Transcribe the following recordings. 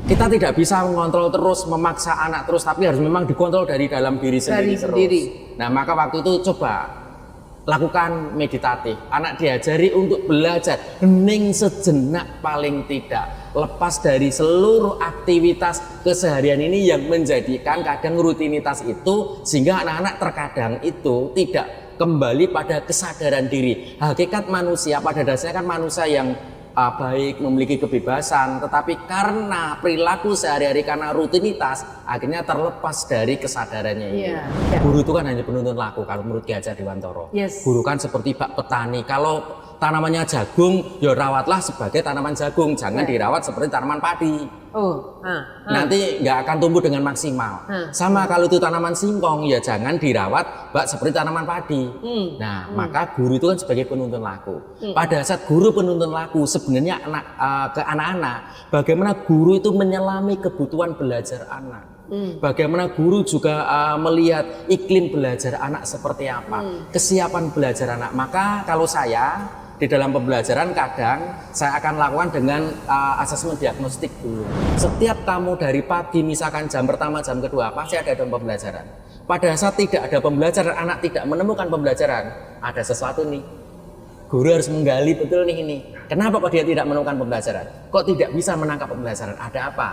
Kita tidak bisa mengontrol terus, memaksa anak terus, tapi harus memang dikontrol dari dalam diri sendiri. Nah, maka waktu itu coba lakukan meditatif. Anak diajari untuk belajar hening sejenak paling tidak, lepas dari seluruh aktivitas keseharian ini yang menjadikan kadang rutinitas itu sehingga anak-anak terkadang itu tidak kembali pada kesadaran diri. Hakikat manusia pada dasarnya kan manusia yang baik, memiliki kebebasan, tetapi karena perilaku sehari-hari, karena rutinitas, akhirnya terlepas dari kesadarannya ini. Guru itu kan hanya penuntun laku kalau menurut Ki Hajar Dewantara. Guru kan seperti bak petani, kalau tanamannya jagung, ya rawatlah sebagai tanaman jagung, jangan dirawat seperti tanaman padi. Nanti nggak akan tumbuh dengan maksimal. Sama kalau itu tanaman singkong, ya jangan dirawat seperti tanaman padi. Nah, maka guru itu kan sebagai penuntun laku. Pada saat guru penuntun laku, sebenarnya ke anak-anak, bagaimana guru itu menyelami kebutuhan belajar anak. Bagaimana guru juga melihat iklim belajar anak seperti apa, kesiapan belajar anak. Maka kalau saya di dalam pembelajaran kadang saya akan lakukan dengan asesmen diagnostik dulu. Setiap kamu dari pagi misalkan jam pertama, jam kedua pasti ada dalam pembelajaran. Pada saat tidak ada pembelajaran, anak tidak menemukan pembelajaran, ada sesuatu nih. Guru harus menggali betul nih ini. Kenapa kok dia tidak menemukan pembelajaran? Kok tidak bisa menangkap pembelajaran? Ada apa?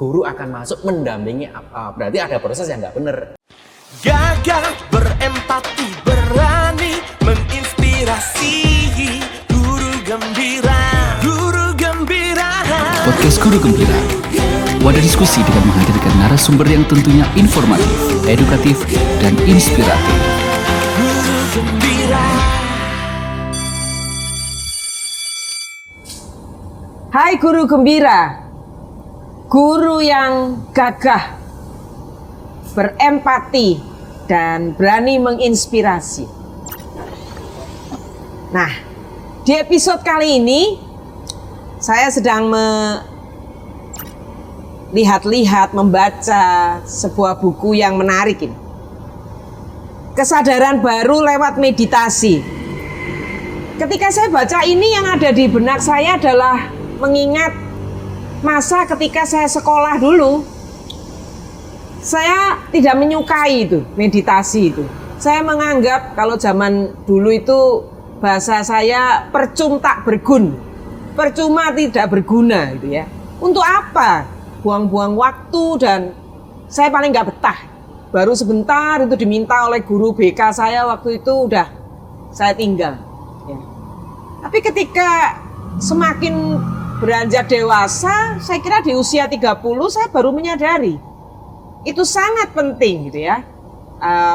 Guru akan masuk mendampingi, berarti ada proses yang nggak benar. Gagah berempati, berani menginspirasi. Guru Gembira, Guru Gembira. Podcast Guru Gembira, wadah diskusi dengan menghadirkan narasumber yang tentunya informatif, edukatif, dan inspiratif. Guru Gembira. Hai Guru Gembira, guru yang gagah, berempati, dan berani menginspirasi. Nah, di episode kali ini saya sedang melihat-lihat, membaca sebuah buku yang menarik ini. Kesadaran baru lewat meditasi. Ketika saya baca ini, yang ada di benak saya adalah mengingat masa ketika saya sekolah dulu. Saya tidak menyukai itu, meditasi itu. Saya menganggap kalau zaman dulu itu bahasa saya percum tak bergun, percuma tidak berguna gitu ya. Untuk apa? Buang-buang waktu, dan saya paling nggak betah. Baru sebentar itu diminta oleh guru BK saya waktu itu, udah saya tinggal. Ya. Tapi ketika semakin beranjak dewasa, saya kira di usia 30 saya baru menyadari itu sangat penting gitu ya.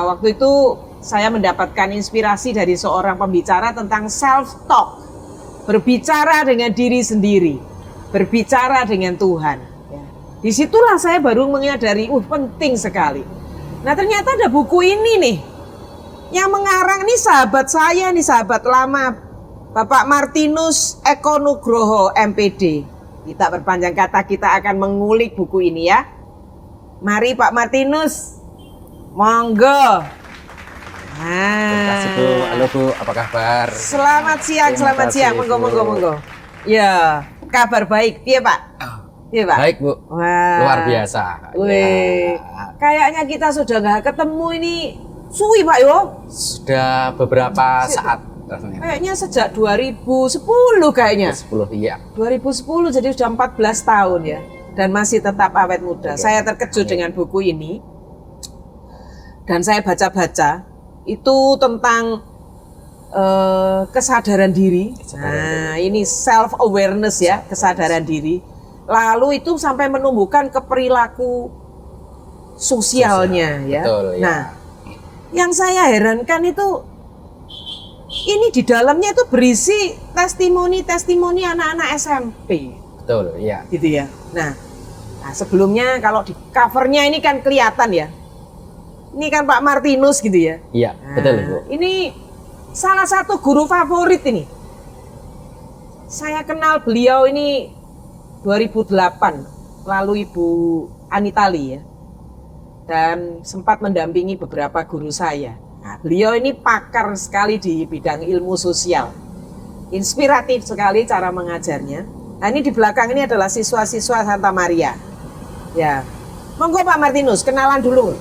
Waktu itu saya mendapatkan inspirasi dari seorang pembicara tentang self-talk, berbicara dengan diri sendiri, berbicara dengan Tuhan. Ya. Disitulah saya baru menyadari, penting sekali. Nah ternyata ada buku ini nih, yang mengarang nih sahabat saya, nih sahabat lama, Bapak Martinus Eko Nugroho MPD. Kita berpanjang kata, kita akan mengulik buku ini ya. Mari Pak Martinus, monggo. Halo Bu, apa kabar? Selamat siang, selamat siang. Monggo. Ya, kabar baik, iya Pak? Iya Pak? Baik Bu, Wah. luar biasa. Wih, kayaknya kita sudah nggak ketemu ini suwi Pak yo. Sudah beberapa saat. Kayaknya sejak 2010 kayaknya. 10, iya. 2010, jadi sudah 14 tahun ya. Dan masih tetap awet muda. Saya terkejut dengan buku ini. Dan saya baca-baca itu tentang kesadaran diri. Nah, ini self awareness ya, kesadaran diri. Lalu itu sampai menumbuhkan keperilaku sosialnya ya. Betul, ya. Nah, yang saya herankan itu ini di dalamnya itu berisi testimoni anak-anak SMP. Betul, iya. Gitu ya. Nah, sebelumnya kalau di covernya ini kan kelihatan ya. Ini kan Pak Martinus gitu ya. Iya, betul Bu. Ini salah satu guru favorit ini. Saya kenal beliau ini 2008 lalu Ibu Anitali ya. Dan sempat mendampingi beberapa guru saya. Nah, beliau ini pakar sekali di bidang ilmu sosial. Inspiratif sekali cara mengajarnya. Nah, ini di belakang ini adalah siswa-siswa Santa Maria. Ya. Monggo Pak Martinus, kenalan dulu.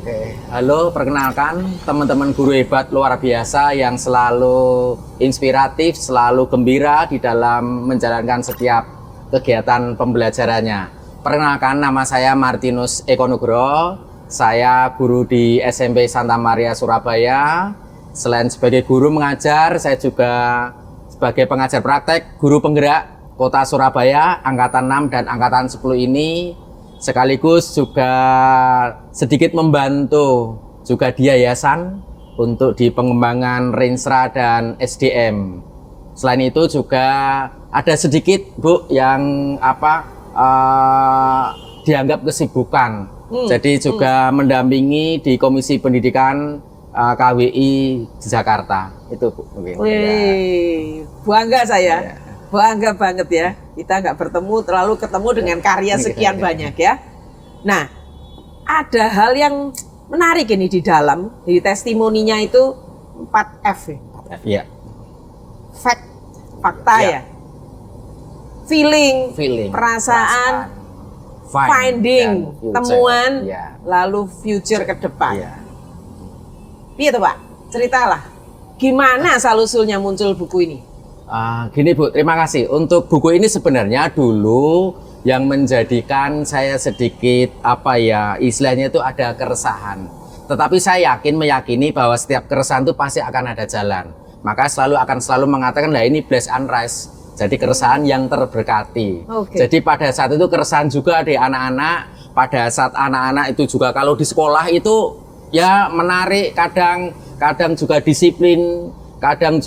Oke, halo, perkenalkan teman-teman guru hebat luar biasa yang selalu inspiratif, selalu gembira di dalam menjalankan setiap kegiatan pembelajarannya. Perkenalkan, nama saya Martinus Eko Nugroho, saya guru di SMP Santa Maria Surabaya. Selain sebagai guru mengajar, saya juga sebagai pengajar praktek, guru penggerak Kota Surabaya, Angkatan 6 dan Angkatan 10 ini. Sekaligus juga sedikit membantu juga di yayasan untuk di pengembangan Renstra dan SDM. Selain itu juga ada sedikit Bu yang dianggap kesibukan. Jadi juga mendampingi di Komisi Pendidikan KWI di Jakarta. Itu Bu mungkin. Wih, bangga saya. Ya. Bangga banget ya, kita nggak bertemu, terlalu ketemu dengan karya sekian banyak ya. Nah, ada hal yang menarik ini di dalam, di testimoninya itu 4F ya. Iya. Fact, fakta Ya. ya. Feeling, perasaan, finding, dan future. temuan, Ya. lalu future ke depan. Iya. Iya tuh Pak, ceritalah. Gimana asal-usulnya muncul buku ini? Gini Bu, terima kasih. Untuk buku ini sebenarnya dulu yang menjadikan saya sedikit istilahnya itu ada keresahan. Tetapi saya meyakini bahwa setiap keresahan itu pasti akan ada jalan. Maka selalu mengatakan lah ini bless and rise. Jadi keresahan yang terberkati. Jadi pada saat itu keresahan juga di anak-anak. Pada saat anak-anak itu juga kalau di sekolah itu ya menarik, kadang juga disiplin. Kadang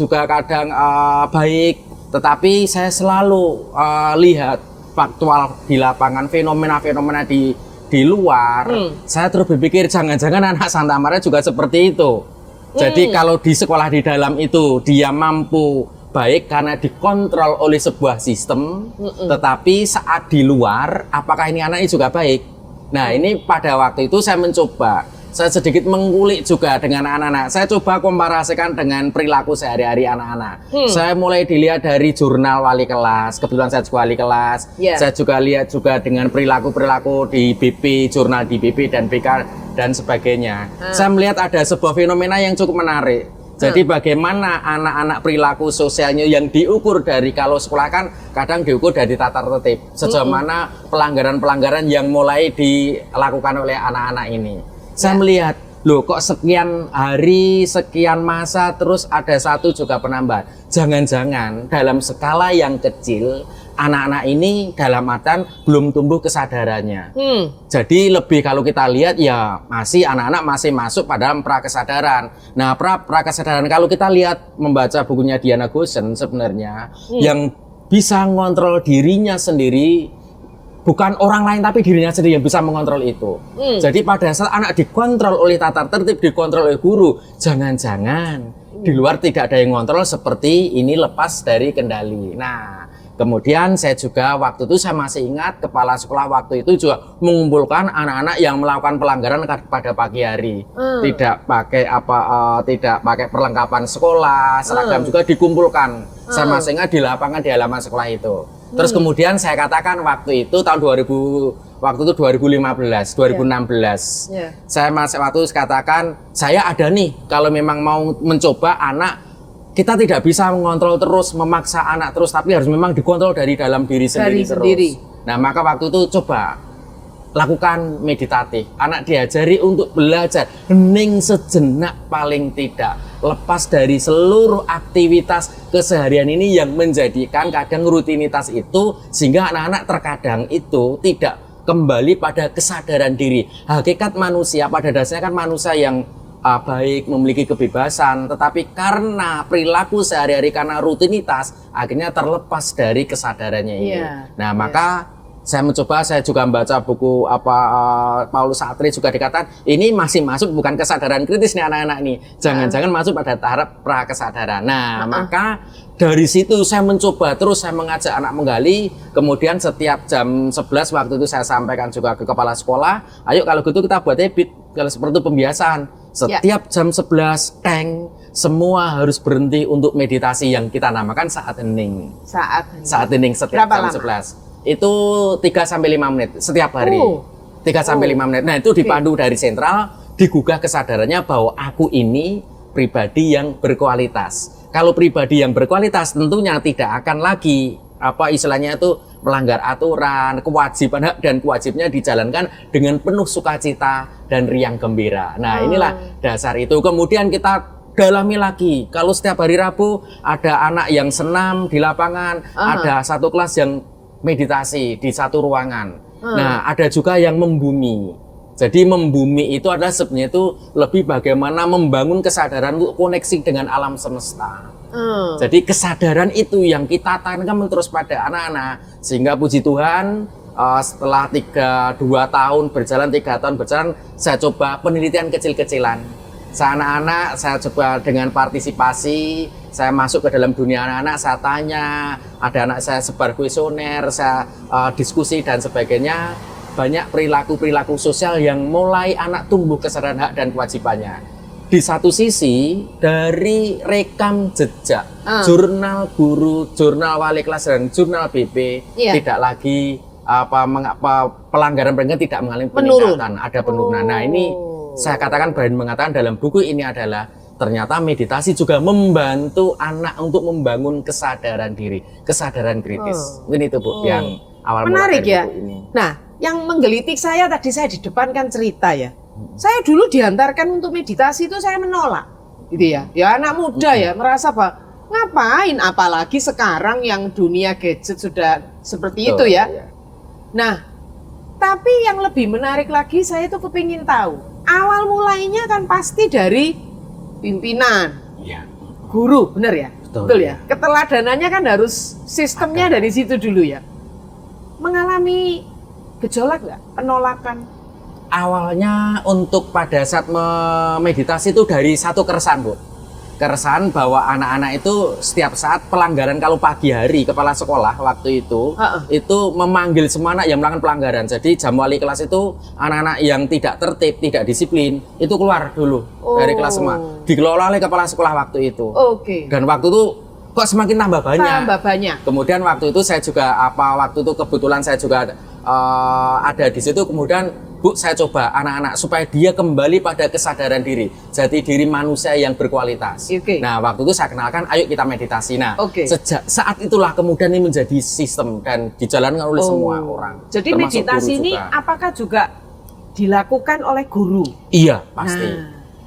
baik, tetapi saya selalu lihat faktual di lapangan, fenomena-fenomena di luar. Saya terus berpikir jangan-jangan anak Santa Maria juga seperti itu. Jadi kalau di sekolah di dalam itu dia mampu baik karena dikontrol oleh sebuah sistem, tetapi saat di luar apakah ini anaknya juga baik? Nah ini pada waktu itu saya mencoba. Saya sedikit mengulik juga dengan anak-anak. Saya coba komparasikan dengan perilaku sehari-hari anak-anak. Saya mulai dilihat dari jurnal wali kelas. Kebetulan saya juga wali kelas. Saya juga lihat juga dengan perilaku-perilaku di BP, jurnal di BP dan BK dan sebagainya. Saya melihat ada sebuah fenomena yang cukup menarik. Jadi bagaimana anak-anak perilaku sosialnya yang diukur dari kalau sekolah kan kadang diukur dari tata tertib. Sejauh mana pelanggaran-pelanggaran yang mulai dilakukan oleh anak-anak ini. Saya melihat, loh kok sekian hari, sekian masa, terus ada satu juga penambahan. Jangan-jangan dalam skala yang kecil, anak-anak ini dalam artian belum tumbuh kesadarannya. Jadi lebih kalau kita lihat ya masih anak-anak masih masuk pada prakesadaran. Nah prakesadaran kalau kita lihat membaca bukunya Diana Gosen sebenarnya, yang bisa mengontrol dirinya sendiri, bukan orang lain tapi dirinya sendiri yang bisa mengontrol itu. Jadi pada saat anak dikontrol oleh tata tertib, dikontrol oleh guru, jangan-jangan di luar tidak ada yang ngontrol seperti ini lepas dari kendali. Nah, kemudian saya juga waktu itu saya masih ingat kepala sekolah waktu itu juga mengumpulkan anak-anak yang melakukan pelanggaran pada pagi hari. Tidak pakai perlengkapan sekolah, seragam juga dikumpulkan. Saya masih ingat di lapangan di halaman sekolah itu. Terus kemudian saya katakan waktu itu tahun 2015, 2016. Saya masih waktu itu katakan saya ada nih kalau memang mau mencoba anak, kita tidak bisa mengontrol terus, memaksa anak terus, tapi harus memang dikontrol dari dalam diri sendiri terus. Nah maka waktu itu coba lakukan meditatif. Anak diajari untuk belajar hening sejenak paling tidak. Lepas dari seluruh aktivitas keseharian ini yang menjadikan kadang rutinitas itu sehingga anak-anak terkadang itu tidak kembali pada kesadaran diri. Hakikat manusia pada dasarnya kan manusia yang baik, memiliki kebebasan, tetapi karena perilaku sehari-hari, karena rutinitas akhirnya terlepas dari kesadarannya ini. Nah maka saya juga membaca buku Paulus Sartre juga dikatakan ini masih masuk bukan kesadaran kritis nih anak-anak nih, jangan-jangan masuk pada tahap prakesadaran. Nah maka dari situ saya mencoba terus, saya mengajak anak menggali. Kemudian setiap jam 11 waktu itu saya sampaikan juga ke kepala sekolah, ayo kalau gitu kita buat habit, kalau seperti itu pembiasaan. Setiap jam 11 teng, semua harus berhenti untuk meditasi yang kita namakan saat hening. Saat hening setiap jam 11. Itu 3 sampai 5 menit setiap hari. 3 sampai 5 menit. Nah, itu dipandu dari sentral, digugah kesadarannya bahwa aku ini pribadi yang berkualitas. Kalau pribadi yang berkualitas tentunya tidak akan lagi istilahnya itu melanggar aturan, kewajiban hak dan kewajibannya dijalankan dengan penuh sukacita dan riang gembira. Nah, inilah dasar itu. Kemudian kita dalami lagi. Kalau setiap hari Rabu ada anak yang senam di lapangan, ada satu kelas yang meditasi di satu ruangan. Nah, ada juga yang membumi. Jadi membumi itu adalah sebenarnya itu lebih bagaimana membangun kesadaran untuk koneksi dengan alam semesta. Jadi kesadaran itu yang kita tanamkan terus pada anak-anak, sehingga puji Tuhan setelah 2 tahun berjalan, 3 tahun berjalan, saya coba penelitian kecil-kecilan. Anak-anak saya coba dengan partisipasi, saya masuk ke dalam dunia anak-anak, saya tanya, ada anak saya sebar kuesioner, saya diskusi dan sebagainya. Banyak perilaku-perilaku sosial yang mulai anak tumbuh kesadaran hak dan kewajibannya. Di satu sisi dari rekam jejak jurnal guru, jurnal wali kelas dan jurnal BP tidak lagi pelanggaran tidak mengalami peningkatan, ada penurunan. Nah, ini saya katakan berani mengatakan dalam buku ini adalah ternyata meditasi juga membantu anak untuk membangun kesadaran diri, kesadaran kritis. Mungkin itu Bu yang awal menarik ya. Buku ini. Nah, yang menggelitik saya tadi saya di depan kan cerita ya. Saya dulu diantarkan untuk meditasi itu saya menolak, gitu ya. Ya anak muda ya merasa bahwa ngapain, apalagi sekarang yang dunia gadget sudah seperti itu ya. Nah, tapi yang lebih menarik lagi saya tuh kepingin tahu. Awal mulainya kan pasti dari pimpinan, guru, benar ya? Betul ya. Keteladanannya kan harus sistemnya dari situ dulu ya. Mengalami gejolak nggak? Penolakan? Awalnya untuk pada saat meditasi itu dari satu keresahan Bu. Keresahan bahwa anak-anak itu setiap saat pelanggaran, kalau pagi hari kepala sekolah waktu itu memanggil semua anak yang melakukan pelanggaran. Jadi jam wali kelas itu anak-anak yang tidak tertib, tidak disiplin itu keluar dulu dari kelas semua. Dikelola oleh kepala sekolah waktu itu. Dan waktu itu kok semakin tambah banyak. Kemudian waktu itu saya juga waktu itu kebetulan saya juga ada di situ. Kemudian Bu, saya coba anak-anak supaya dia kembali pada kesadaran diri, jati diri manusia yang berkualitas. Nah, waktu itu saya kenalkan, ayo kita meditasi. Nah, sejak saat itulah kemudian ini menjadi sistem dan dijalankan oleh semua orang. Jadi meditasi ini apakah juga dilakukan oleh guru? Iya, pasti.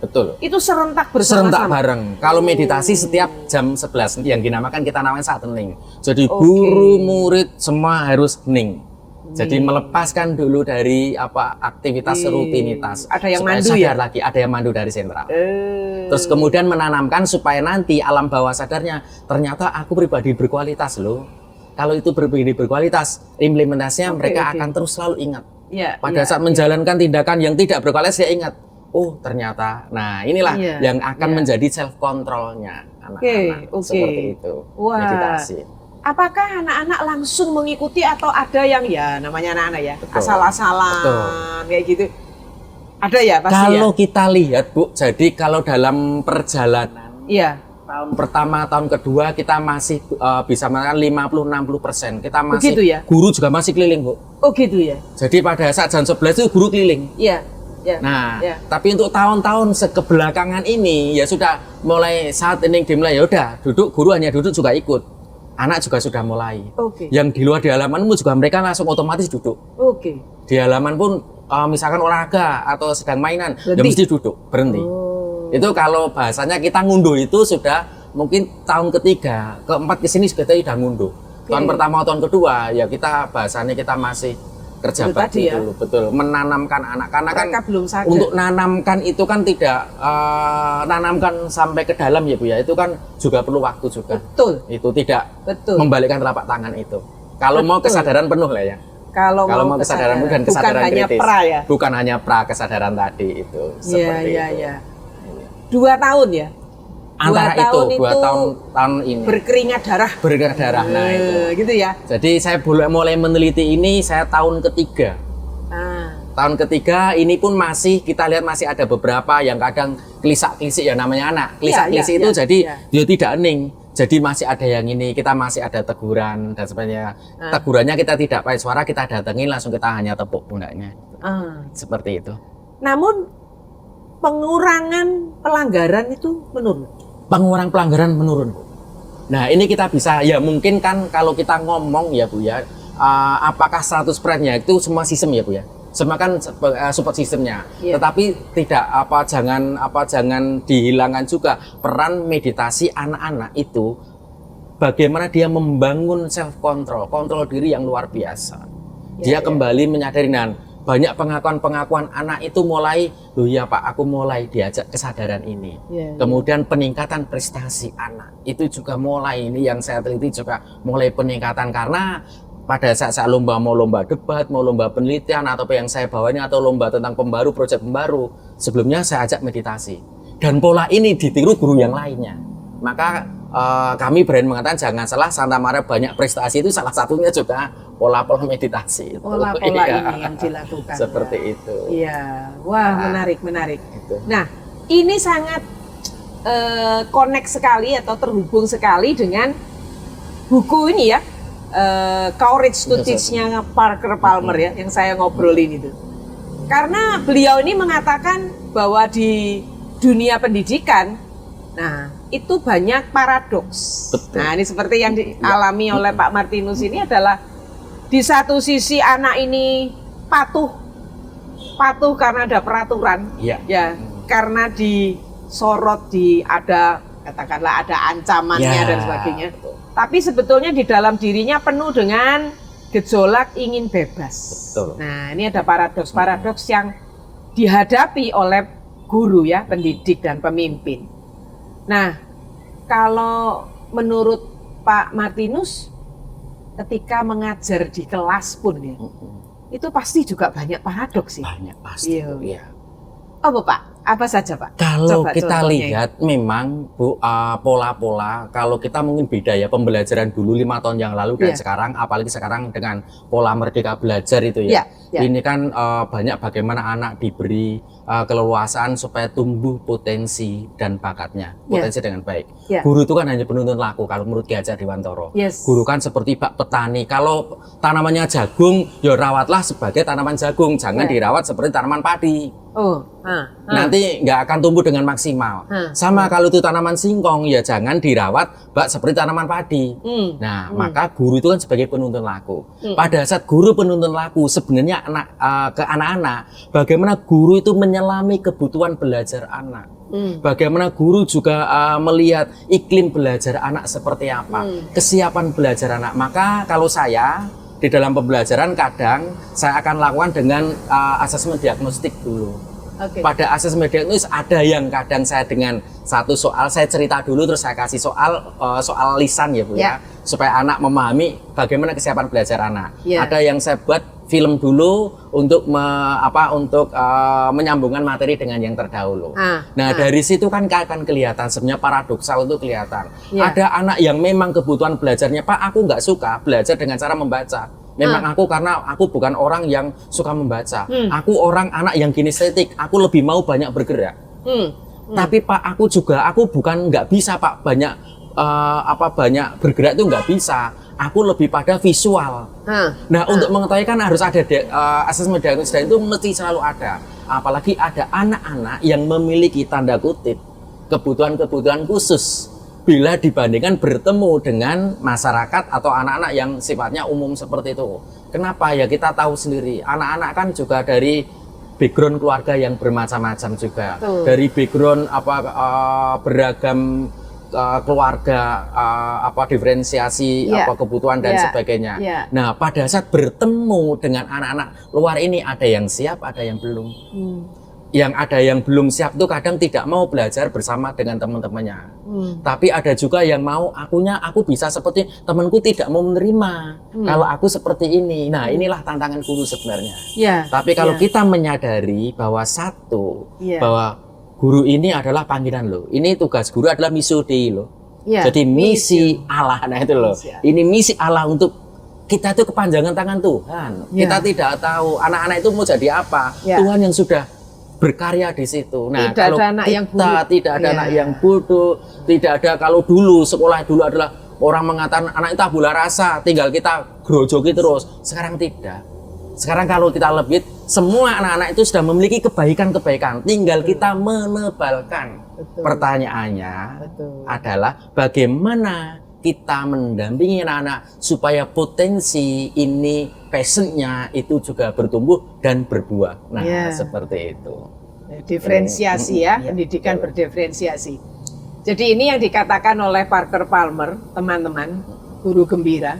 Betul. Itu serentak bersama-sama? Serentak bareng. Kalau meditasi setiap jam 11 yang dinamakan kita namakan saat hening. Jadi guru, murid semua harus hening. Jadi melepaskan dulu dari aktivitas rutinitas. Ada yang mandu ya? Lagi, ada yang mandu dari sentral. Terus kemudian menanamkan supaya nanti alam bawah sadarnya ternyata aku pribadi berkualitas loh. Kalau itu pribadi berkualitas, implementasinya mereka akan terus selalu ingat. Pada saat menjalankan tindakan yang tidak berkualitas, saya ingat. Oh ternyata, nah inilah yang akan menjadi self controlnya anak-anak seperti itu. Meditasi. Apakah anak-anak langsung mengikuti atau ada yang namanya anak-anak ya asal-asalan kayak gitu? Ada ya pasti. Kalau kita lihat Bu, jadi kalau dalam perjalanan tahun pertama, tahun kedua kita masih bisa mengatakan 50-60%. Kita masih guru juga masih keliling Bu. Oh gitu ya. Jadi pada saat jam 11 itu guru keliling. Nah, tapi untuk tahun-tahun kebelakangan ini ya sudah mulai saat ini dimulai ya udah duduk, guru hanya duduk juga ikut. Anak juga sudah mulai. Yang di luar di halamanmu juga mereka langsung otomatis duduk. Di halaman pun misalkan olahraga atau sedang mainan, ya mesti duduk, berhenti. Itu kalau bahasanya kita ngunduh itu sudah mungkin tahun ketiga, keempat kesini kita sudah ngunduh. Tahun pertama, tahun kedua ya kita bahasanya kita masih kerja bakti dulu, betul. Menanamkan anak, karena kan untuk nanamkan itu kan tidak nanamkan sampai ke dalam ya Bu ya, itu kan juga perlu waktu juga. Itu tidak membalikkan telapak tangan itu. Kalau mau kesadaran penuh lah ya. Kalau mau kesadaran penuh dan kesadaran kritis. Bukan hanya pra kesadaran tadi itu. Seperti itu. 2 tahun ya. Antara itu 2 tahun ini berkeringat darah. Nah itu gitu ya. Jadi saya mulai meneliti ini saya tahun ketiga. tahun ketiga ini pun masih kita lihat masih ada beberapa yang kadang kelisak-kelisik ya namanya anak. Kelisak-kelisik itu jadi dia tidak hening. Jadi masih ada yang ini, kita masih ada teguran dan sebagainya. Tegurannya kita tidak pakai suara, kita datengin langsung kita hanya tepuk pundaknya. Seperti itu. Namun pengurangan pelanggaran itu menurun. Pengurangan pelanggaran menurun. Nah, ini kita bisa ya mungkin kan kalau kita ngomong ya Bu ya, apakah 100%-nya itu semua sistem ya Bu ya? Semua kan support sistemnya. Tetapi tidak jangan dihilangkan juga peran meditasi anak-anak itu bagaimana dia membangun self control, kontrol diri yang luar biasa. Dia kembali menyadari dan banyak pengakuan anak itu mulai, loh ya Pak, aku mulai diajak kesadaran ini. Kemudian peningkatan prestasi anak itu juga mulai, ini yang saya teliti juga mulai peningkatan karena pada saat mau lomba debat, mau lomba penelitian atau apa yang saya bawa ini atau lomba tentang pembaru, proyek pembaru, sebelumnya saya ajak meditasi. Dan pola ini ditiru guru yang lainnya. Maka kami berani mengatakan jangan salah, Santa Maria banyak prestasi itu salah satunya juga pola-pola meditasi. Pola-pola ini yang dilakukan. Seperti itu. Iya, wah menarik. Gitu. Nah, ini sangat connect sekali atau terhubung sekali dengan buku ini ya. Courage to Teach-nya Parker Palmer ya, yang saya ngobrolin itu. Karena beliau ini mengatakan bahwa di dunia pendidikan, nah itu banyak paradoks. Betul. Nah ini seperti yang dialami oleh Pak Martinus ini adalah di satu sisi anak ini patuh karena ada peraturan, ya karena disorot ada katakanlah ada ancamannya dan sebagainya. Tapi sebetulnya di dalam dirinya penuh dengan gejolak ingin bebas. Betul. Nah, ini ada paradoks yang dihadapi oleh guru ya, pendidik dan pemimpin. Nah, kalau menurut Pak Martinus, ketika mengajar di kelas pun ya, itu pasti juga banyak paradoks sih. Banyak pasti. Iya. Apa Pak? Apa saja Pak? Kalau kita lihat memang Bu, pola-pola kalau kita mungkin beda ya pembelajaran dulu 5 tahun yang lalu dan sekarang, apalagi sekarang dengan pola Merdeka Belajar itu ya. Ini kan banyak bagaimana anak diberi keleluasaan supaya tumbuh potensi dan bakatnya, potensi dengan baik. Guru itu kan hanya penuntun laku kalau menurut Ki Hajar Dewantara. Guru kan seperti bak petani. Kalau tanamannya jagung, ya rawatlah sebagai tanaman jagung, jangan dirawat seperti tanaman padi. Nanti nggak akan tumbuh dengan maksimal. Sama kalau itu tanaman singkong, ya jangan dirawat bak seperti tanaman padi. Nah, maka guru itu kan sebagai penuntun laku. Pada saat guru penuntun laku, sebenarnya ke anak-anak, bagaimana guru itu menyelami kebutuhan belajar anak. Bagaimana guru juga melihat iklim belajar anak seperti apa, kesiapan belajar anak. Maka kalau saya di dalam pembelajaran kadang saya akan lakukan dengan asesmen diagnostik dulu. Pada asesmen diagnostik ada yang kadang saya dengan satu soal saya cerita dulu terus saya kasih soal lisan ya Bu ya, supaya anak memahami bagaimana kesiapan belajar anak. Ada yang saya buat film dulu untuk menyambungkan materi dengan yang terdahulu. Nah dari situ kan akan kelihatan sebenarnya paradoksal itu kelihatan. Ada anak yang memang kebutuhan belajarnya, Pak aku nggak suka belajar dengan cara membaca. Memang karena aku bukan orang yang suka membaca. Aku anak yang kinestetik. Aku lebih mau banyak bergerak. Tapi Pak, aku bukan nggak bisa Pak banyak bergerak itu nggak bisa. Aku lebih pada visual. Nah untuk mengetahui kan harus ada asesmen diagnosis dan itu mesti selalu ada. Apalagi ada anak-anak yang memiliki tanda kutip kebutuhan-kebutuhan khusus. Bila dibandingkan bertemu dengan masyarakat atau anak-anak yang sifatnya umum seperti itu. Kenapa? Ya kita tahu sendiri, anak-anak kan juga dari background keluarga yang bermacam-macam juga. Dari background beragam keluarga, diferensiasi kebutuhan dan sebagainya. Nah, pada saat bertemu dengan anak-anak luar ini ada yang siap, ada yang belum. Yang ada yang belum siap tuh kadang tidak mau belajar bersama dengan teman-temannya. Tapi ada juga yang mau aku bisa seperti temanku tidak mau menerima kalau aku seperti ini. Nah, inilah tantangan guru sebenarnya. Tapi kalau kita menyadari bahwa bahwa guru ini adalah panggilan loh. Ini tugas guru adalah missio Dei loh. Jadi misi Allah. Nah itu loh. Ini misi Allah untuk kita itu kepanjangan tangan Tuhan. Kita tidak tahu anak-anak itu mau jadi apa. Tuhan yang sudah berkarya di situ. Nah, tidak kalau ada anak yang buruk. Tidak ada anak yang bodoh, tidak ada. Kalau dulu sekolah dulu adalah orang mengatakan anak itu tabula rasa, tinggal kita grojoki terus. Sekarang tidak. Sekarang kalau kita lebih, semua anak-anak itu sudah memiliki kebaikan-kebaikan, tinggal kita menebalkan. Pertanyaannya adalah bagaimana kita mendampingi anak-anak supaya potensi ini, passionnya itu juga bertumbuh dan berbuah. Nah, seperti itu. Diferensiasi ya, pendidikan berdiferensiasi. Jadi ini yang dikatakan oleh Parker Palmer, teman-teman, guru gembira,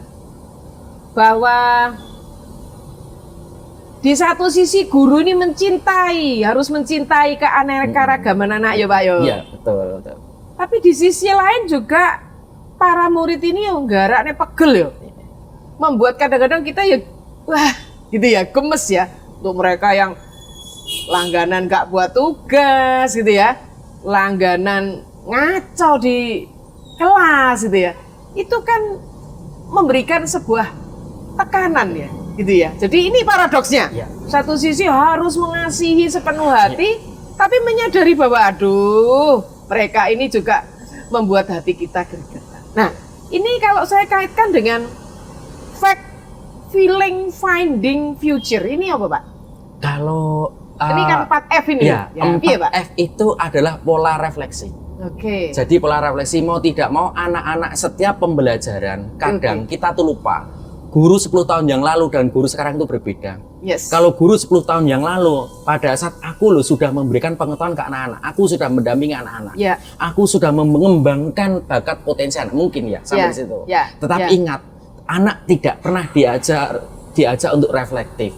bahwa di satu sisi guru ini mencintai, harus mencintai keanekaragaman anak ya Pak yo. Iya, betul. Tapi di sisi lain juga para murid ini yang garaknya pegel ya. Membuat kadang-kadang kita ya wah, gitu ya, gemes ya. Untuk mereka yang langganan gak buat tugas gitu ya. Langganan ngaco di kelas gitu ya. Itu kan memberikan sebuah tekanan ya, gitu ya. Jadi ini paradoksnya. Satu sisi harus mengasihi sepenuh hati, tapi menyadari bahwa aduh, mereka ini juga membuat hati kita gregetan. Nah, ini kalau saya kaitkan dengan fact, feeling, finding, future. Ini apa, Pak? Kalau ini kan 4F ini. Ya, 4F itu adalah pola refleksi. Oke. Jadi pola refleksi mau tidak mau anak-anak setiap pembelajaran kadang kita tuh lupa. Guru 10 tahun yang lalu dan guru sekarang itu berbeda. Kalau guru 10 tahun yang lalu, pada saat aku loh sudah memberikan pengetahuan ke anak-anak, aku sudah mendampingi anak-anak, aku sudah mengembangkan bakat potensi anak, mungkin ya sampai situ. Tetapi ingat, anak tidak pernah diajak untuk reflektif.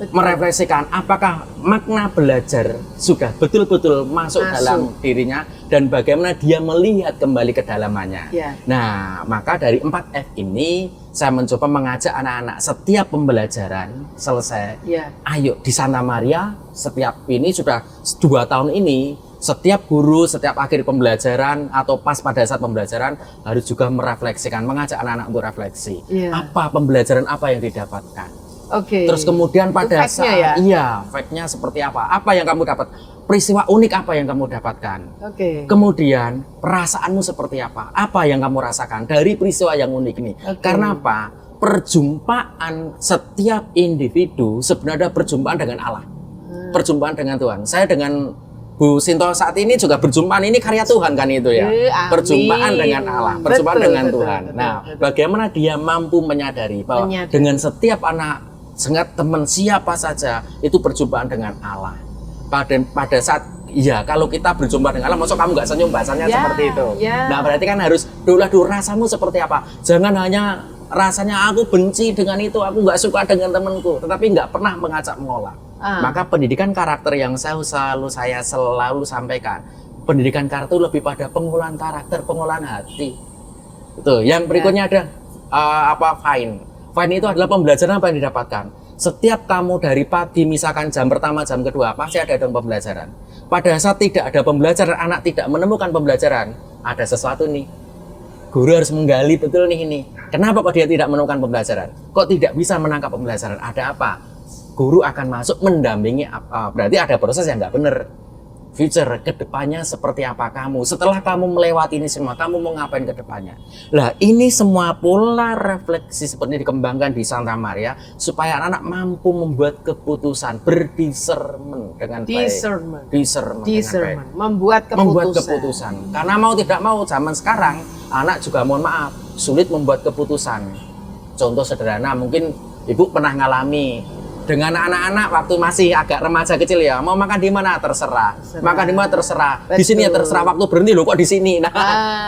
Merefleksikan apakah makna belajar sudah betul-betul masuk dalam dirinya dan bagaimana dia melihat kembali kedalamannya. Nah, maka dari 4F ini saya mencoba mengajak anak-anak setiap pembelajaran selesai. Ayo di Santa Maria setiap ini sudah 2 tahun ini, setiap guru setiap akhir pembelajaran atau pas pada saat pembelajaran harus juga merefleksikan, mengajak anak-anak untuk refleksi. Apa pembelajaran apa yang didapatkan? Terus kemudian pada saat fact-nya seperti apa? Apa yang kamu dapat? Peristiwa unik apa yang kamu dapatkan? Kemudian perasaanmu seperti apa? Apa yang kamu rasakan dari peristiwa yang unik ini? Karena apa? Perjumpaan setiap individu sebenarnya perjumpaan dengan Allah. Perjumpaan dengan Tuhan. Saya dengan Bu Sinto saat ini juga berjumpaan, ini karya Tuhan kan itu ya. Perjumpaan dengan Allah, perjumpaan dengan Tuhan. Nah, bagaimana dia mampu menyadari bahwa dengan setiap anak, sehingga teman siapa saja itu perjumpaan dengan Allah. Pada saat kalau kita berjumpa dengan Allah, maksud kamu nggak senyum bahasanya seperti itu. Nah, berarti kan harus dulu rasamu seperti apa. Jangan hanya rasanya aku benci dengan itu, aku nggak suka dengan temanku, tetapi nggak pernah mengajak mengolah. Maka pendidikan karakter yang saya selalu sampaikan, pendidikan karakter lebih pada pengolahan karakter, pengolahan hati. Itu. Yang berikutnya ada fine. Fine itu adalah pembelajaran apa yang didapatkan. Setiap kamu dari pagi, misalkan jam pertama, jam kedua, pasti ada dalam pembelajaran. Pada saat tidak ada pembelajaran, anak tidak menemukan pembelajaran, ada sesuatu nih. Guru harus menggali betul nih ini. Kenapa kok dia tidak menemukan pembelajaran? Kok tidak bisa menangkap pembelajaran? Ada apa? Guru akan masuk mendampingi apa? Berarti ada proses yang nggak benar. Future, kedepannya seperti apa kamu? Setelah kamu melewati ini semua, kamu mau ngapain ke depannya? Lah, ini semua pola refleksi seperti ini dikembangkan di Santa Maria supaya anak-anak mampu membuat keputusan, berdiscernment dengan baik. Discernment. Membuat keputusan. Karena mau tidak mau zaman sekarang anak juga mohon maaf sulit membuat keputusan. Contoh sederhana, mungkin Ibu pernah ngalami dengan anak-anak waktu masih agak remaja kecil ya, mau makan di mana terserah. Makan di mana terserah. Di sini ya terserah, waktu berhenti loh kok di sini. Nah,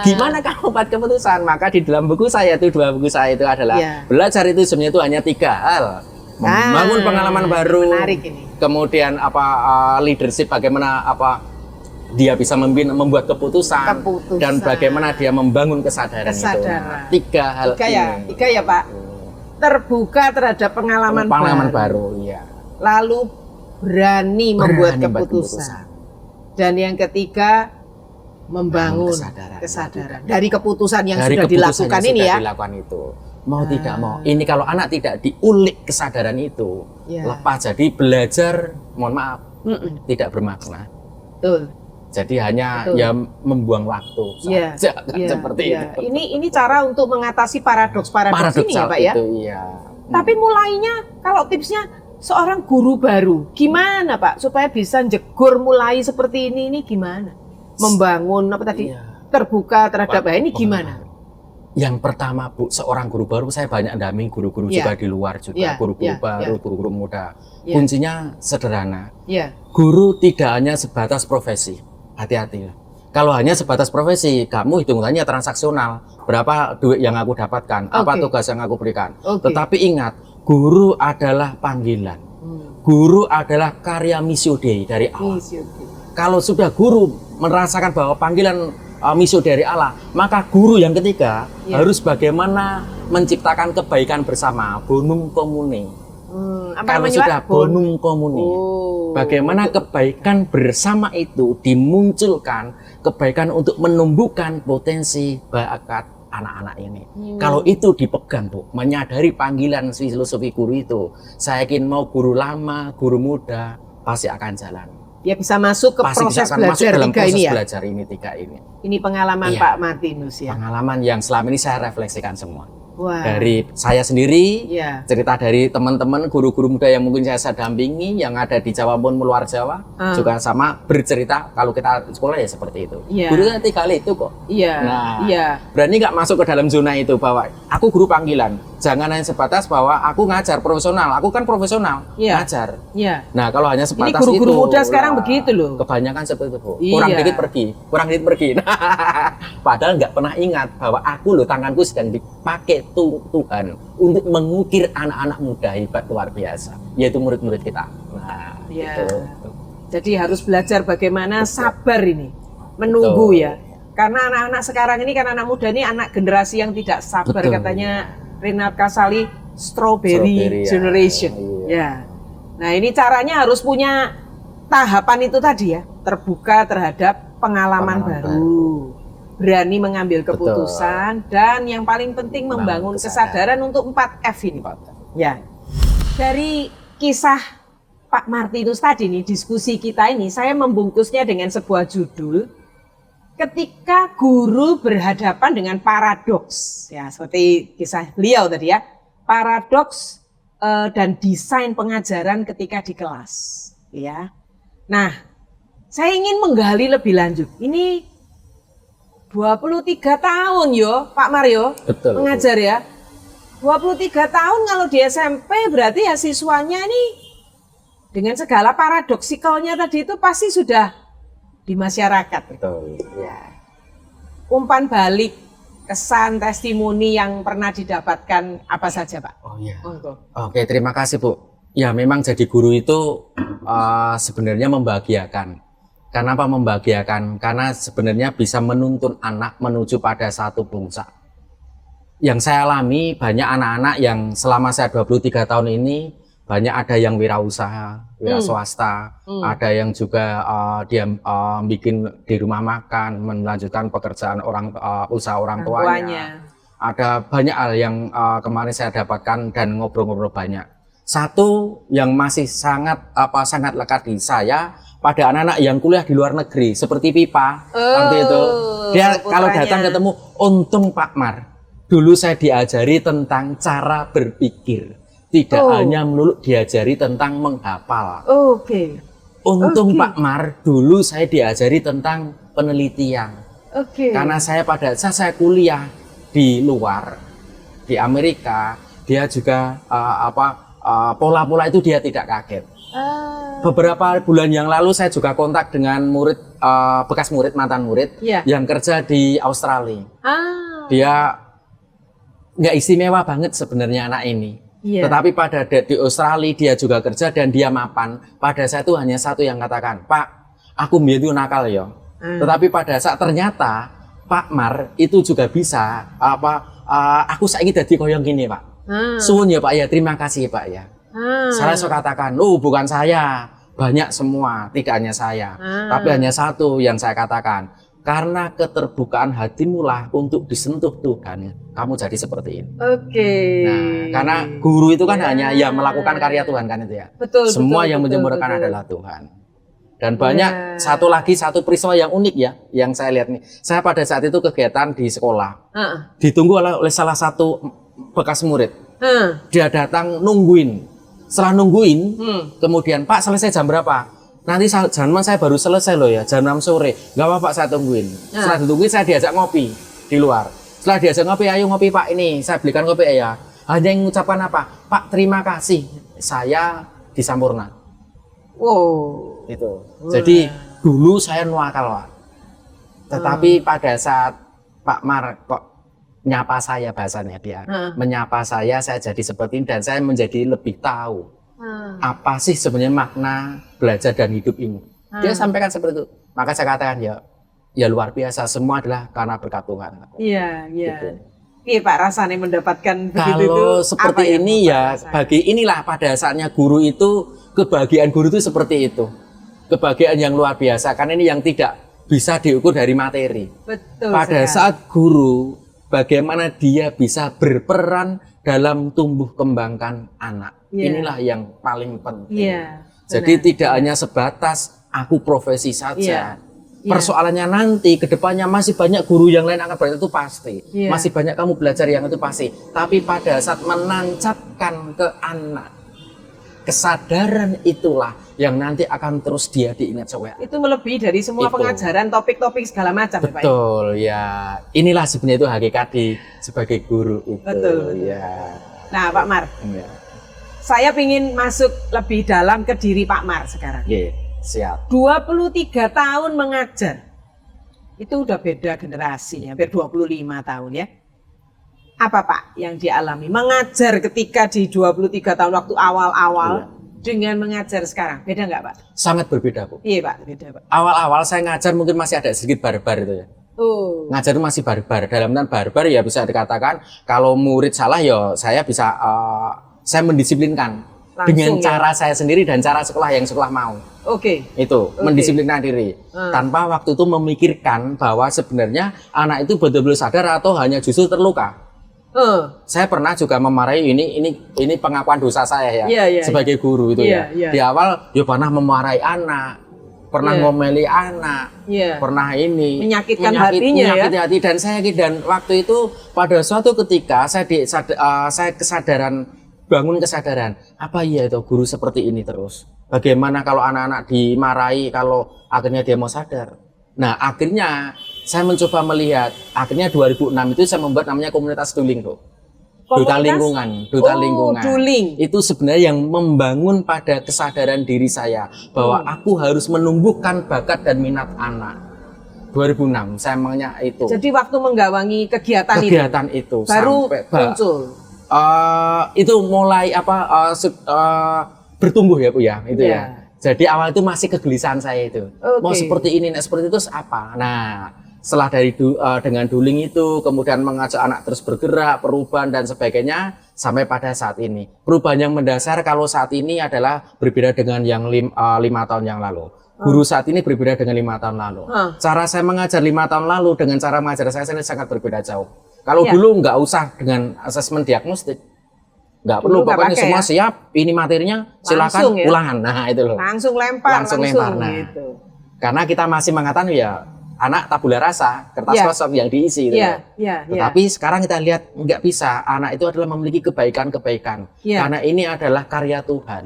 gimana kamu buat keputusan? Maka di dalam buku saya itu, 2 buku saya itu adalah belajar itu sebenarnya itu hanya 3 hal. Membangun pengalaman baru. Menarik ini. Kemudian leadership, bagaimana dia bisa membuat keputusan dan bagaimana dia membangun kesadaran. Itu. Nah, 3 hal ini. 3 ya, Pak. Terbuka terhadap pengalaman baru, ya. Lalu berani membuat keputusan. Dan yang ketiga, membangun kesadaran. Dari keputusan yang sudah dilakukan ini ya. Dilakukan itu. Mau tidak mau. Ini kalau anak tidak diulik kesadaran itu, lepas jadi belajar, mohon maaf, tidak bermakna. Betul. Jadi hanya ya membuang waktu saja, seperti itu. Ini cara untuk mengatasi paradoks ini ya Pak ya. Itu, iya. Tapi mulainya kalau tipsnya seorang guru baru, gimana Pak supaya bisa jegur mulai seperti ini gimana? Membangun apa tadi? Terbuka terhadap ini gimana? Yang pertama Bu, seorang guru baru, saya banyak dampingi guru-guru juga di luar juga, guru-guru baru, guru-guru muda. Kuncinya sederhana. Guru tidak hanya sebatas profesi. Hati-hati. Kalau hanya sebatas profesi, kamu hitungannya transaksional. Berapa duit yang aku dapatkan, apa tugas yang aku berikan. Tetapi ingat, guru adalah panggilan. Guru adalah karya missio Dei dari Allah. Kalau sudah guru merasakan bahwa panggilan missio dari Allah, maka guru yang ketiga harus bagaimana menciptakan kebaikan bersama, bonum comune. Kalau sudah bonum comune, bagaimana kebaikan bersama itu dimunculkan, kebaikan untuk menumbuhkan potensi bakat anak-anak ini. Kalau itu dipegang Bu, menyadari panggilan filosofi guru itu, saya yakin mau guru lama, guru muda pasti akan jalan. Ya bisa masuk ke proses belajar tiga ini. Ini pengalaman Pak Martinus ya. Pengalaman yang selama ini saya refleksikan semua. Dari saya sendiri, cerita dari teman-teman guru-guru muda yang mungkin saya dampingi, yang ada di Jawa maupun luar Jawa, juga sama bercerita kalau kita sekolah ya seperti itu. Gurunya 3 kali itu kok. Berani nggak masuk ke dalam zona itu bahwa aku guru panggilan. Jangan hanya sebatas bahwa aku ngajar profesional, aku kan profesional ngajar. Nah kalau hanya sebatas ini guru-guru muda sekarang begitu loh. Kebanyakan seperti itu Bu. Kurang dikit pergi. Padahal nggak pernah ingat bahwa aku loh tanganku sedang dipakai Tuhan untuk mengukir anak-anak muda hebat luar biasa, yaitu murid-murid kita. Nah, gitu. Jadi harus belajar bagaimana sabar ini, menunggu Karena anak-anak sekarang ini kan anak muda ini anak generasi yang tidak sabar katanya Renat Kasali strawberry generation. Nah ini caranya harus punya tahapan itu tadi ya, terbuka terhadap pengalaman baru. Berani mengambil keputusan dan yang paling penting membangun kesadaran untuk 4F ini. Dari kisah Pak Martinus tadi nih, diskusi kita ini, saya membungkusnya dengan sebuah judul, ketika guru berhadapan dengan paradoks. Ya, seperti kisah beliau tadi ya, paradoks dan desain pengajaran ketika di kelas. Ya. Nah, saya ingin menggali lebih lanjut. Ini 23 tahun Pak Mario mengajar ya. 23 tahun kalau di SMP berarti ya siswanya ini dengan segala paradoksikalnya tadi itu pasti sudah di masyarakat. Umpan balik, kesan, testimoni yang pernah didapatkan apa saja Pak? Oke, terima kasih Bu. Ya memang jadi guru itu sebenarnya membahagiakan. Kenapa membahagiakan? Karena sebenarnya bisa menuntun anak menuju pada satu puncak. Yang saya alami banyak anak-anak yang selama saya 23 tahun ini, banyak ada yang wirausaha, wira swasta, ada yang juga dia bikin di rumah makan, melanjutkan pekerjaan usaha orang tuanya. Ada banyak hal yang kemarin saya dapatkan dan ngobrol-ngobrol banyak. Satu yang masih sangat lekat di saya, pada anak-anak yang kuliah di luar negeri seperti Pipa nanti itu dia kalau datang ketemu, untung Pak Mar dulu saya diajari tentang cara berpikir, tidak hanya melulu diajari tentang menghafal. Untung Pak Mar dulu saya diajari tentang penelitian. Karena saya pada saat saya kuliah di luar di Amerika, dia juga pola-pola itu dia tidak kaget. Beberapa bulan yang lalu saya juga kontak dengan murid, bekas murid, mantan murid yang kerja di Australia. Dia nggak istimewa banget sebenarnya anak ini. Tetapi di Australia dia juga kerja dan dia mapan. Pada saya itu hanya satu yang katakan, Pak, aku itu nakal ya. Tetapi pada saat ternyata Pak Mar itu juga bisa aku ingin jadi koyong gini Pak. Suwun ya Pak ya, terima kasih Pak ya. Saya katakan, bukan saya, banyak semua, tidak hanya saya. Tapi hanya satu yang saya katakan, Karena keterbukaan hatimu lah untuk disentuh Tuhan, kamu jadi seperti ini. Oke. Nah, karena guru itu kan hanya ya melakukan karya Tuhan kan itu ya. Betul. Semua betul, yang betul, menyembuhkan betul. adalah Tuhan. Dan banyak satu peristiwa yang unik ya, yang saya lihat nih. Saya pada saat itu kegiatan di sekolah, ditunggu oleh salah satu bekas murid. Dia datang nungguin. Setelah nungguin, kemudian Pak selesai jam berapa? Nanti jaman saya baru selesai loh ya, jam 6 sore. Gak apa-apa saya tungguin. Setelah ditungguin saya diajak ngopi di luar. Setelah diajak ngopi, ayo ngopi Pak ini, saya belikan kopi ya. Hanya yang mengucapkan apa? Pak terima kasih, saya disampurna. Wow. Itu. Jadi dulu saya nuakal Pak. Tetapi pada saat Pak Mar kok nyapa saya bahasanya dia, menyapa saya jadi seperti ini dan saya menjadi lebih tahu apa sih sebenarnya makna belajar dan hidup ini. Dia sampaikan seperti itu. Maka saya katakan ya luar biasa, semua adalah karena berkat Tuhan. Iya, iya. Gitu. Iya Pak, rasanya mendapatkan begitu Kalau itu seperti apa ini ya, bagi inilah pada saatnya guru itu, kebahagiaan guru itu seperti itu. Kebahagiaan yang luar biasa, karena ini yang tidak bisa diukur dari materi. Betul. Pada sekali. saat guru, bagaimana dia bisa berperan dalam tumbuh kembangkan anak. Iya. Inilah yang paling penting. Iya. Jadi benar. tidak hanya sebatas aku profesi saja. Iya. Persoalannya nanti ke depannya masih banyak guru yang lain akan belajar itu pasti. Iya. Masih banyak kamu belajar yang itu pasti. Tapi pada saat menancapkan ke anak, kesadaran itulah yang nanti akan terus dia diingat sampai. Itu melebihi dari semua Itu. pengajaran, topik-topik segala macam ya Pak. Betul ya. Inilah sebenarnya itu hakikat sebagai guru itu. Betul, betul. Ya. Nah Pak Mar, Ya. saya ingin masuk lebih dalam ke diri Pak Mar sekarang. Oke, siap. 23 tahun mengajar. Itu udah beda generasi, hampir 25 tahun ya. Apa Pak yang dialami? Mengajar ketika di 23 tahun waktu awal-awal dengan mengajar sekarang. Beda nggak Pak? Sangat berbeda, Bu. Iya Pak, beda Pak. Awal-awal saya ngajar mungkin masih ada sedikit barbar itu ya. Oh. Ngajar itu masih barbar. Dalam artian barbar ya bisa dikatakan kalau murid salah ya saya bisa saya mendisiplinkan Langsung, dengan ya? cara saya sendiri dan cara sekolah yang sekolah mau. Oke. Itu mendisiplinkan diri tanpa waktu itu memikirkan bahwa sebenarnya anak itu betul-betul sadar atau hanya justru terluka. Saya pernah juga memarahi ini pengakuan dosa saya ya, Iya, iya, sebagai guru itu Iya, ya. iya. Di awal ya pernah memarahi anak, pernah Iya. ngomeli anak, Iya. pernah ini Menyakitkan hatinya ya. menyakiti hati dan saya dan waktu itu pada suatu ketika saya kesadaran, bangun kesadaran apa iya itu guru seperti ini terus. Bagaimana kalau anak-anak dimarahi kalau akhirnya dia mau sadar. Nah akhirnya saya mencoba melihat, akhirnya 2006 itu saya membuat namanya komunitas Duling tuh. Duta lingkungan, duta lingkungan. Duling. Itu sebenarnya yang membangun pada kesadaran diri saya bahwa aku harus menumbuhkan bakat dan minat anak. 2006 saya mengenai itu. Jadi waktu menggawangi kegiatan itu baru sampai muncul. Itu mulai bertumbuh ya Bu ya, itu Iya. ya. Jadi awal itu masih kegelisahan saya itu. Mau seperti ini, seperti itu apa? Nah, setelah dengan Duling itu kemudian mengajak anak terus bergerak, perubahan dan sebagainya sampai pada saat ini. Perubahan yang mendasar kalau saat ini adalah berbeda dengan yang 5 tahun yang lalu. Guru saat ini berbeda dengan 5 tahun lalu. Cara saya mengajar 5 tahun lalu dengan cara mengajar saya sangat berbeda jauh. Kalau dulu nggak usah dengan asesmen diagnostik. Nggak perlu, pokoknya semua siap, ini materinya silakan Langsung, ya? ulangan. Nah, itu loh. Langsung lempar, Langsung lempar. Nah, gitu. karena kita masih mengatakan ya anak tabula rasa, kertas kosong yang diisi gitu. Tetapi sekarang kita lihat nggak bisa. Anak itu adalah memiliki kebaikan-kebaikan. Karena ini adalah karya Tuhan.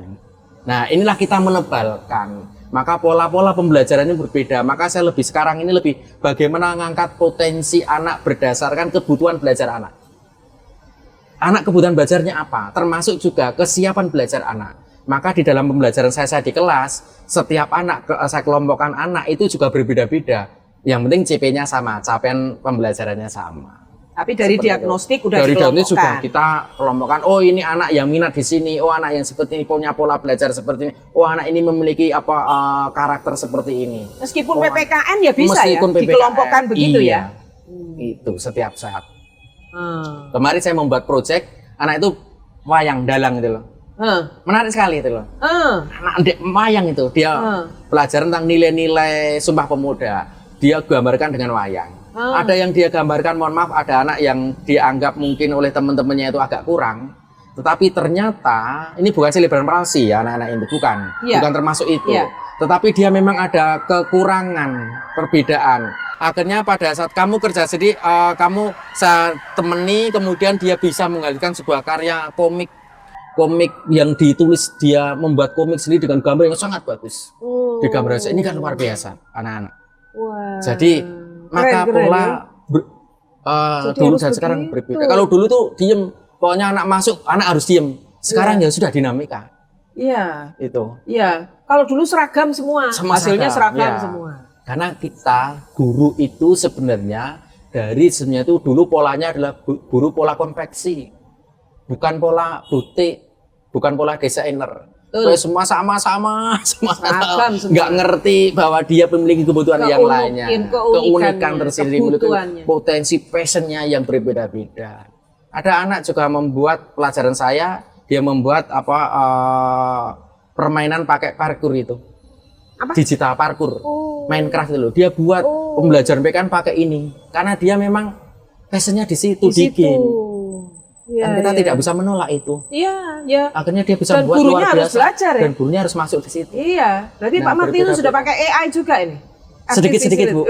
Nah, inilah kita menebalkan. Maka pola-pola pembelajarannya berbeda. Maka saya sekarang ini lebih bagaimana mengangkat potensi anak berdasarkan kebutuhan belajar anak. Anak kebutuhan belajarnya apa? Termasuk juga kesiapan belajar anak. Maka di dalam pembelajaran saya di kelas, setiap anak, saya kelompokkan anak itu juga berbeda-beda. Yang penting CP-nya sama, capaian pembelajarannya sama. Tapi dari diagnostik udah dari dikelompokkan. diagnostik juga kita kelompokkan, oh ini anak yang minat di sini, oh anak yang seperti ini punya pola belajar seperti ini, oh anak ini memiliki karakter seperti ini. Meskipun PPKN ya bisa meskipun ya, dikelompokkan begitu ya. Itu setiap saat. Kemarin saya membuat proyek anak itu wayang dalang gitu loh. Menarik sekali itu loh. Anak wayang itu dia pelajaran tentang nilai-nilai Sumpah Pemuda. dia gambarkan dengan wayang. Ada yang dia gambarkan, mohon maaf, ada anak yang dianggap mungkin oleh teman-temannya itu agak kurang. Tetapi ternyata ini bukan selebrasi palsi ya anak-anak ini, bukan termasuk itu. Tetapi dia memang ada kekurangan, perbedaan. Akhirnya pada saat kamu kerja sendiri, kamu saya temani, kemudian dia bisa menghasilkan sebuah karya komik yang ditulis, dia membuat komik sendiri dengan gambar yang sangat bagus. Di gambar ini kan luar biasa anak-anak. Jadi maka pola dulu dan sekarang berbeda. Kalau dulu tuh diem, pokoknya anak masuk, anak harus diem. Sekarang ya sudah dinamika. Iya. Itu. Iya. Kalau dulu seragam semua, hasilnya seragam semua. Karena kita guru itu sebenarnya sebenarnya itu dulu polanya adalah guru pola konveksi, bukan pola butik, bukan pola desainer. Semua sama-sama, nggak ngerti bahwa dia memiliki kebutuhan yang lainnya, keunikan tersendiri, memiliki potensi passionnya yang berbeda-beda. Ada anak juga membuat pelajaran saya, dia membuat permainan pakai parkour itu. Digital parkour, Minecraft itu loh. Dia buat pembelajaran PKN pakai ini karena dia memang passionnya di situ, di game. Dan kita tidak bisa menolak itu. Iya. Akhirnya dia bisa membuat luar biasa. Harus belajar, ya? Dan gurunya harus masuk di situ. Iya. Berarti Pak Martinus sudah pakai AI juga ini. Sedikit-sedikit, Bu.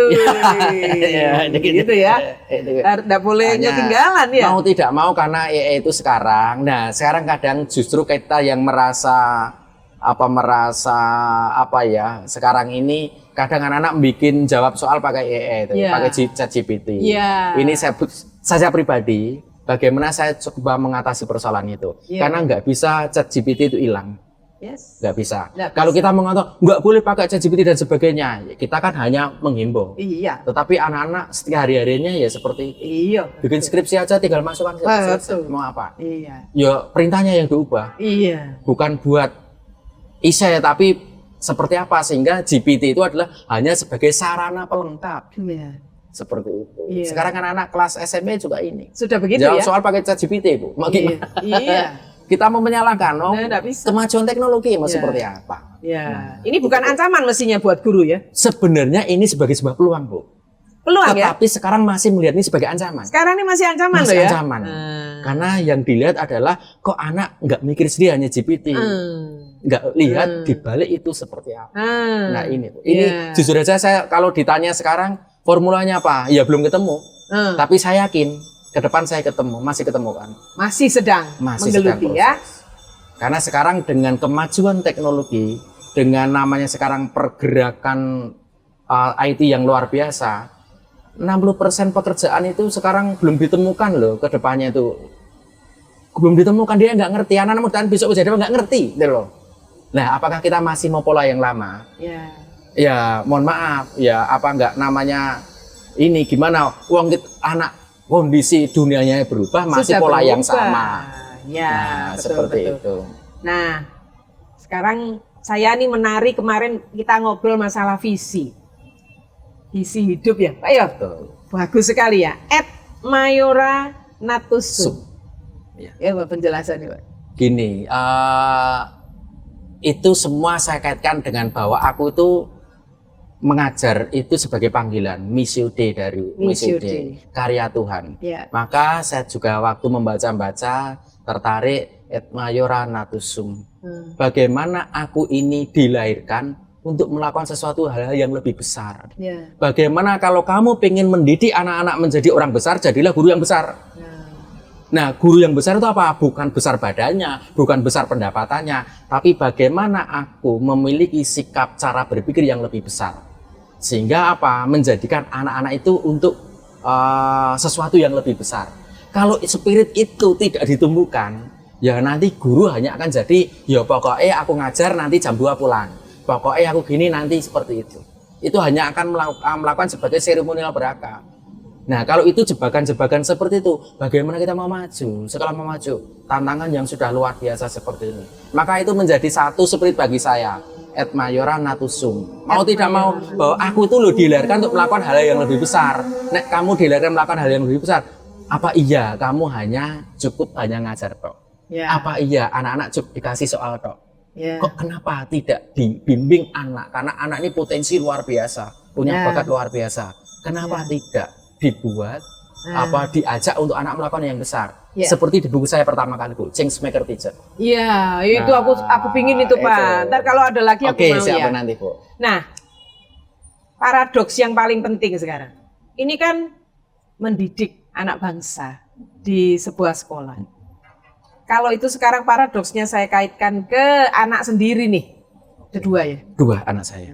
Gitu ya. Tidak boleh ketinggalan ya. Mau tidak mau karena AI itu sekarang. Nah, sekarang kadang justru kita yang merasa sekarang ini kadang anak-anak bikin jawab soal pakai AI itu, pakai ChatGPT. Ini saya pribadi, bagaimana saya coba mengatasi persoalan itu. Karena nggak bisa ChatGPT itu hilang. Nggak bisa. Kalau kita mengatakan nggak boleh pakai ChatGPT dan sebagainya, kita kan hanya menghimbau. Tetapi anak-anak setiap hari-harinya ya seperti bikin skripsi aja tinggal masukkan mau apa. Ya perintahnya yang diubah. Bukan buat isya, tapi seperti apa, sehingga GPT itu adalah hanya sebagai sarana pelengkap. Seperti itu. Sekarang anak-anak kelas SMP juga ini. Sudah begitu jawab ya? soal pakai ChatGPT, Bu. Kita mau menyalahkan kemajuan teknologi seperti apa. Ini bukan ancaman mestinya buat guru ya? Sebenarnya ini sebagai sebuah peluang, Bu. Peluang ya? Tetapi sekarang masih melihat ini sebagai ancaman. Sekarang ini masih ancaman loh ya? Ancaman. Karena yang dilihat adalah kok anak nggak mikir sendiri hanya GPT. Nggak lihat dibalik itu seperti apa. Nah ini jujur aja saya kalau ditanya sekarang formulanya apa, ya belum ketemu. Tapi saya yakin ke depan saya masih ketemu kan. Masih sedang menggeluti ya. Karena sekarang dengan kemajuan teknologi, dengan namanya sekarang pergerakan IT yang luar biasa, 60% pekerjaan itu sekarang belum ditemukan loh ke depannya itu. Belum ditemukan, dia nggak ngerti. Anak-anak muda besok jadi nggak ngerti gitu loh. Nah, apakah kita masih mau pola yang lama? Ya, mohon maaf. Ya, apa nggak namanya ini gimana? Uang anak kondisi dunianya berubah, masih pola yang sama. Seperti itu. Nah, sekarang saya nih menarik kemarin kita ngobrol masalah visi hidup ya, Pak ya. Bagus sekali ya. @mayora natusum. Ya, penjelasan Pak. Gini, itu semua saya kaitkan dengan bahwa aku itu mengajar itu sebagai panggilan, missio Dei dari missio Dei, karya Tuhan. Maka saya juga waktu membaca tertarik @mayora natusum. Bagaimana aku ini dilahirkan untuk melakukan sesuatu hal yang lebih besar. Bagaimana kalau kamu pengen mendidik anak-anak menjadi orang besar, jadilah guru yang besar. Nah, guru yang besar itu apa? Bukan besar badannya, bukan besar pendapatannya, tapi bagaimana aku memiliki sikap cara berpikir yang lebih besar. Sehingga apa? Menjadikan anak-anak itu untuk sesuatu yang lebih besar. Kalau spirit itu tidak ditumbuhkan, ya nanti guru hanya akan jadi, ya pokoknya aku ngajar nanti jam 2 pulang. Pokoknya aku gini nanti seperti itu. Itu hanya akan melakukan sebagai seremonial beraka. Nah, kalau itu jebakan-jebakan seperti itu, bagaimana kita mau maju? Setelah mau maju, tantangan yang sudah luar biasa seperti ini. Maka itu menjadi satu spirit bagi saya, @mayora natusum. Mau tidak mau, bahwa aku itu loh dilahirkan untuk melakukan hal yang lebih besar. Nek kamu dilahirkan melakukan hal yang lebih besar, apa iya kamu cukup hanya ngajar tok? Apa iya anak-anak cukup dikasih soal tok? Kok kenapa tidak dibimbing anak? Karena anak ini potensi luar biasa. punya bakat luar biasa. Kenapa tidak dibuat diajak untuk anak melakukan yang besar? Seperti di buku saya pertama kali, Bu, Changemaker Teacher. Iya, itu aku pingin itu, Pak. Ntar kalau ada lagi aku mau siapa nanti, Bu. Nah, paradoks yang paling penting sekarang. Ini kan mendidik anak bangsa di sebuah sekolah. Kalau itu sekarang paradoksnya saya kaitkan ke anak sendiri nih. Kedua ya? Dua anak saya.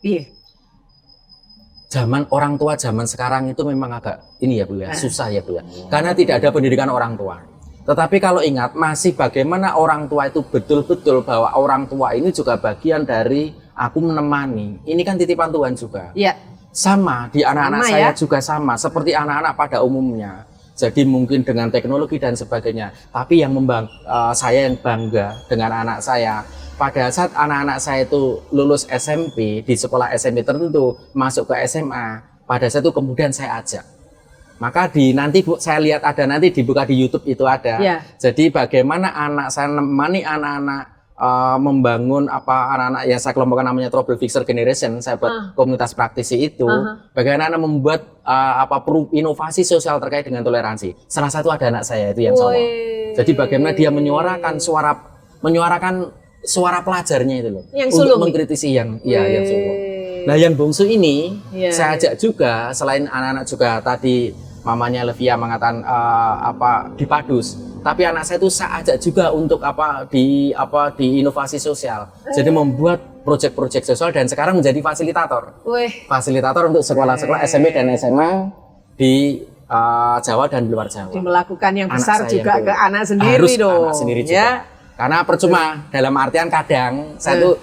Iya. Orang tua zaman sekarang itu memang agak ini ya Bu ya, susah ya Bu ya. Karena tidak ada pendidikan orang tua. Tetapi kalau ingat masih bagaimana orang tua itu betul-betul bahwa orang tua ini juga bagian dari aku menemani. Ini kan titipan Tuhan juga. Iya. Sama di anak-anak saya juga sama seperti anak-anak pada umumnya. Jadi mungkin dengan teknologi dan sebagainya. Tapi yang saya yang bangga dengan anak saya. Pada saat anak-anak saya itu lulus SMP, di sekolah SMP tertentu, masuk ke SMA, pada saat itu kemudian saya ajak. Maka nanti Bu, saya lihat ada nanti dibuka di YouTube itu ada. Jadi bagaimana anak saya menemani anak-anak membangun anak-anak yang saya kelompokkan namanya Trouble Fixer Generation, saya buat komunitas praktisi itu. Bagaimana anak membuat inovasi sosial terkait dengan toleransi. Salah satu ada anak saya itu yang cowok. Jadi bagaimana dia menyuarakan suara pelajarnya itu loh, yang untuk sulung. mengkritisi yang sulung. Nah yang bungsu ini saya ajak juga, selain anak-anak juga tadi mamanya Levia mengatakan dipadus, tapi anak saya itu saya ajak juga untuk di inovasi sosial. Jadi membuat proyek-proyek sosial dan sekarang menjadi fasilitator. Fasilitator untuk sekolah-sekolah SMP dan SMA di Jawa dan di luar Jawa. Melakukan yang besar juga ke anak sendiri harus dong. Anak sendiri juga. Karena percuma dalam artian kadang saya tuh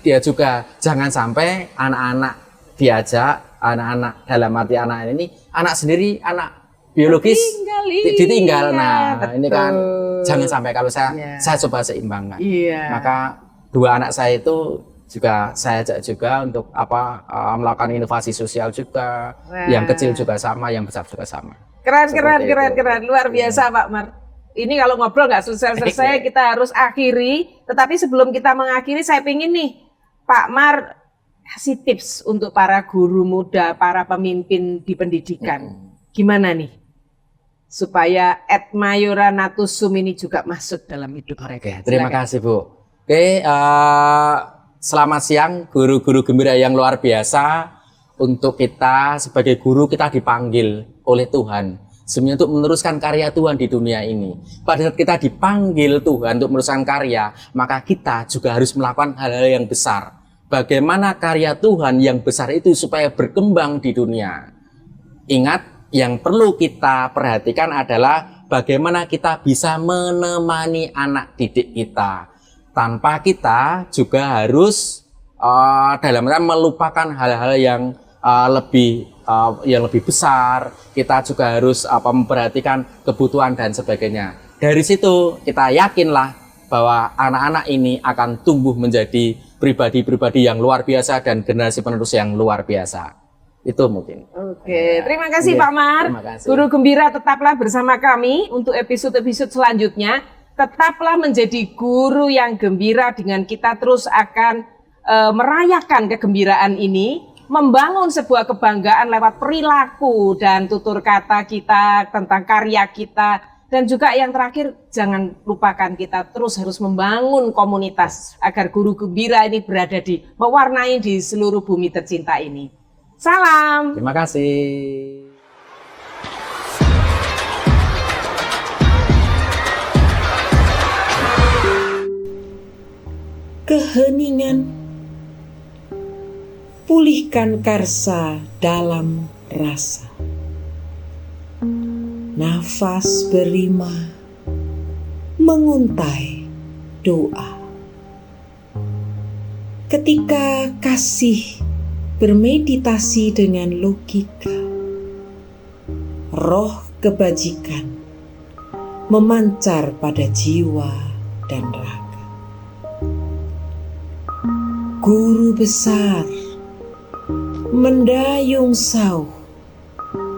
dia juga jangan sampai anak-anak diajak, anak-anak dalam arti anak ini anak sendiri, anak biologis ditinggal. Nah, ini kan jangan sampai kalau saya coba seimbangkan. Maka dua anak saya itu juga saya ajak juga untuk melakukan inovasi sosial juga. Yang kecil juga sama, yang besar juga sama. Keren, luar biasa Pak Mar. Ini kalau ngobrol nggak selesai, kita harus akhiri. Tetapi sebelum kita mengakhiri, saya ingin nih Pak Mar kasih tips untuk para guru muda, para pemimpin di pendidikan. Gimana nih supaya et maiora natus sum ini juga masuk dalam hidup mereka? Terima kasih Bu. Selamat siang guru-guru gembira yang luar biasa. Untuk kita sebagai guru kita dipanggil oleh Tuhan sebenarnya untuk meneruskan karya Tuhan di dunia ini. Pada saat kita dipanggil Tuhan untuk meneruskan karya, maka kita juga harus melakukan hal-hal yang besar. Bagaimana karya Tuhan yang besar itu supaya berkembang di dunia? Ingat, yang perlu kita perhatikan adalah bagaimana kita bisa menemani anak didik kita. Tanpa kita juga harus dalam artian melupakan hal-hal yang lebih besar. Kita juga harus memperhatikan kebutuhan dan sebagainya. Dari situ kita yakinlah bahwa anak-anak ini akan tumbuh menjadi pribadi-pribadi yang luar biasa dan generasi penerus yang luar biasa. Itu mungkin. Oke, terima kasih Pak Mar. Guru Gembira tetaplah bersama kami untuk episode-episode selanjutnya. Tetaplah menjadi guru yang gembira, dengan kita terus akan merayakan kegembiraan ini. Membangun sebuah kebanggaan lewat perilaku dan tutur kata kita tentang karya kita. Dan juga yang terakhir, jangan lupakan kita terus harus membangun komunitas agar guru gembira ini mewarnai di seluruh bumi tercinta ini. Salam. Terima kasih. Keheningan, pulihkan karsa dalam rasa. Nafas berima, menguntai doa. Ketika kasih bermeditasi dengan logika, roh kebajikan memancar pada jiwa dan raga. Guru besar mendayung sauh,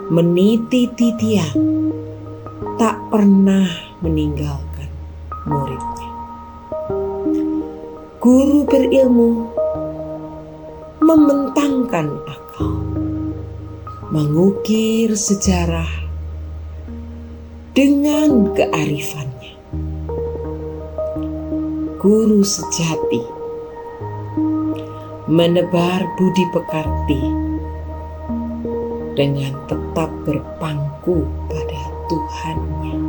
meniti titian, tak pernah meninggalkan muridnya. Guru berilmu membentangkan akal, mengukir sejarah dengan kearifannya. Guru sejati menebar budi pekerti dengan tetap berpangku pada Tuhannya.